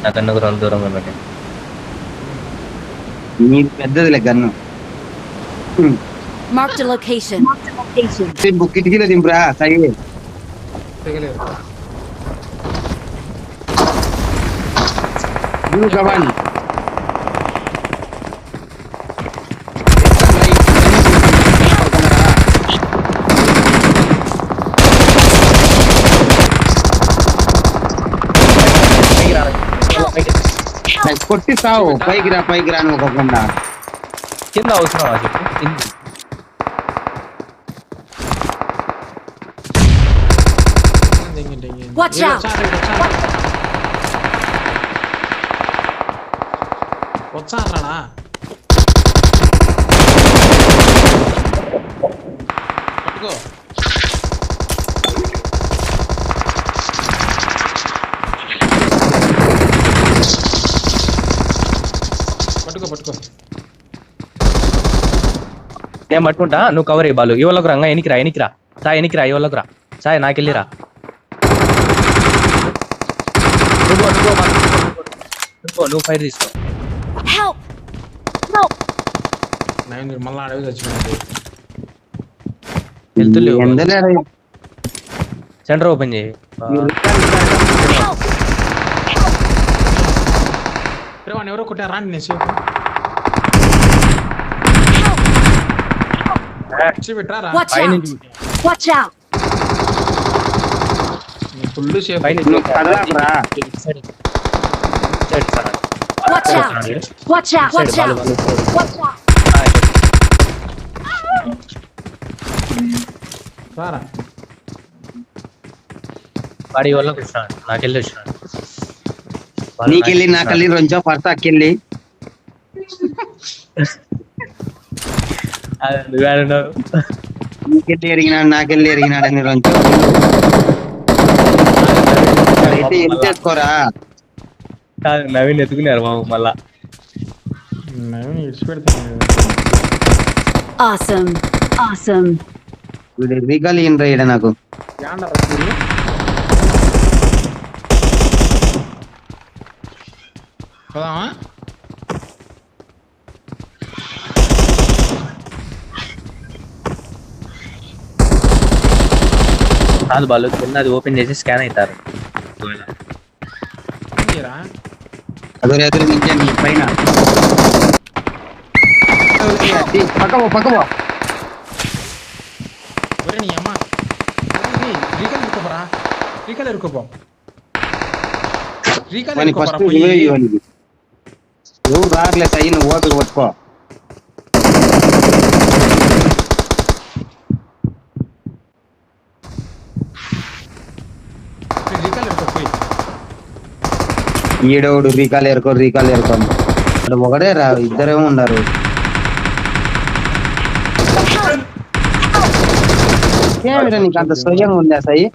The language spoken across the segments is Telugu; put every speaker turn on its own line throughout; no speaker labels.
నాకన్నా ఒక 2 దూరంగా ఉండండి.
నీది పెద్దదిలే గన్ను.
Marked a location.
దింపు కిటికీలో దింపురా సై.
తెగలేదు.
కమాన్ కొట్టి సావు. పైకి రా నువ్వకుండా.
కింద అవసరమా చెప్పు?
Watch out!
వచ్చారా? పట్టుకో. పట్టుకో.
నేను పట్టుకుంటా, నువ్వు కవర్ అయ్యి బాలు. ఇవ్వలోకి రంగా ఎనికిరా సాయి, ఎనికిరా ఇవ్వలోకి రా సాయి, నాకెళ్ళిరా. నువ్వు ఫైర్ తీసుకో.
మళ్ళీ అడవి వచ్చింది.
వెళ్తులేవు. సెంటర్ ఓపెన్ చేయి.
ఎవరో కొట్టారా నేను సేపు పెట్టారా?
Watch out!
Full safe.
Watch out!
రారా
వాడి వాళ్ళకి వచ్చినాడు, నాకెళ్ళి వచ్చినాడు.
నీకెళ్ళి నాకెళ్ళి రొంచో పడతా అక్కెళ్ళి. నీకెళ్ళి ఎరిగినాడు నాకెళ్ళి ఎరిగినాడని రొంచో అయితే ఏం చేసుకోరా.
నవీన్ ఎత్తుకున్నారు మాము మళ్ళా.
Awesome.
వీడు రీగాలి ఏంట్రా ఈడ నాకు.
కాదు బాలు, కింద అది ఓపెన్ చేసి స్కాన్ అవుతారు.
ఎదురు నించండి పైన. పక్కవో ఫస్ట్ ఎవరు రాట్లే సై, నువ్వు ఓపిక పట్టుకో. ఈడోడు రీకాలు ఏరుకో ఒకడే రా, ఇద్దరేమో ఉన్నారు. ఏమిరా నీకు అంత స్వయంగా ఉందా సాయి?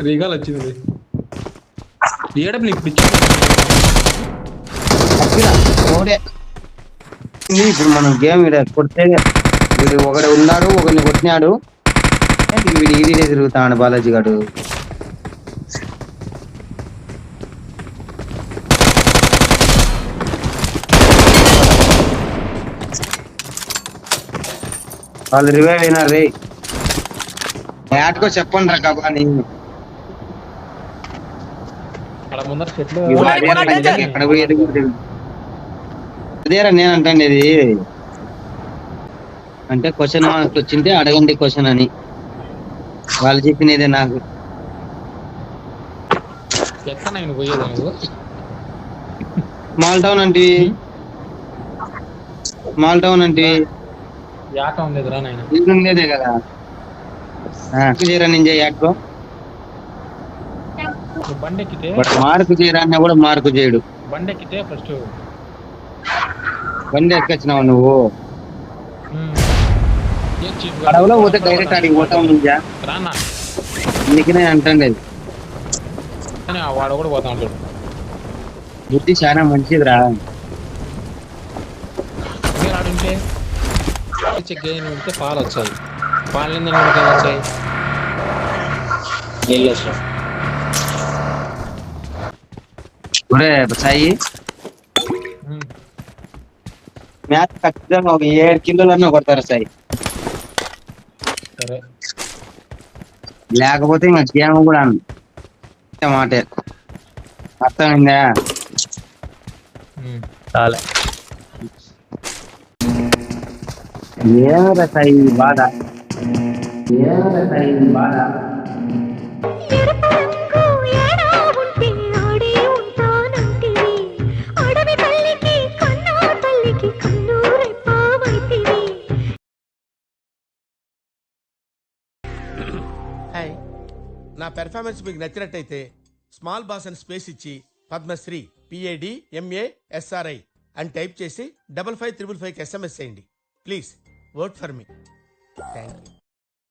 రీగాల్ వచ్చింది.
ఇప్పుడు మనం గేమ్ కొడితే వీడు ఒకడు ఉన్నాడు, ఒకరిని కొట్టినాడు. వీడు ఈడీడే తిరుగుతాడు బాలాజీ గారు. వాళ్ళు రివైవ్ అయినారు రే. యాట్కో చెప్పండి రా కబాని. ఎక్కడ పోయేది అదేరా నేను అంటాండి. ఇది అంటే క్వశ్చన్ మార్క్ వచ్చింటే అడగండి క్వశ్చన్ అని వాళ్ళు చెప్పినదే నాకు. స్మాల్ టౌన్ అంటే ఉండేదే కదా. నేను యాట్కో మార్కు చేయరా అన్నా కూడా మార్కు చేయడు. బండి ఎక్కొచ్చినావు నువ్వు. అడవులో పోతే డైరెక్ట్ అడిగి పోతావు నుంచా. అందుకనే అంటండి
వాడు కూడా పోతా ఉంటాడు.
బుద్ధి చాలా మంచిదిరా.
ఉంటే పాలు వచ్చాయి. పాలు వచ్చాయి నీళ్ళు వచ్చాయి.
ఒరే సాయి మ్యాచ్ ఖచ్చితంగా ఒక 7 కిలోలన్నా కొడతారు సాయి.
సరే
లేకపోతే ఇంకా గేమ్ కూడా మాటే అర్థమైందా?
చాలే
ఏమరా సాయి బాధ, ఏమరా సాయి బాధ.
హాయ్, నా పెర్ఫార్మెన్స్ మీకు నచ్చినట్టయితే స్మాల్ బాస్ అని స్పేస్ ఇచ్చి పద్మశ్రీ PADMASRI అని టైప్ చేసి 5555 SMS చేయండి. Please vote for me. Thank you.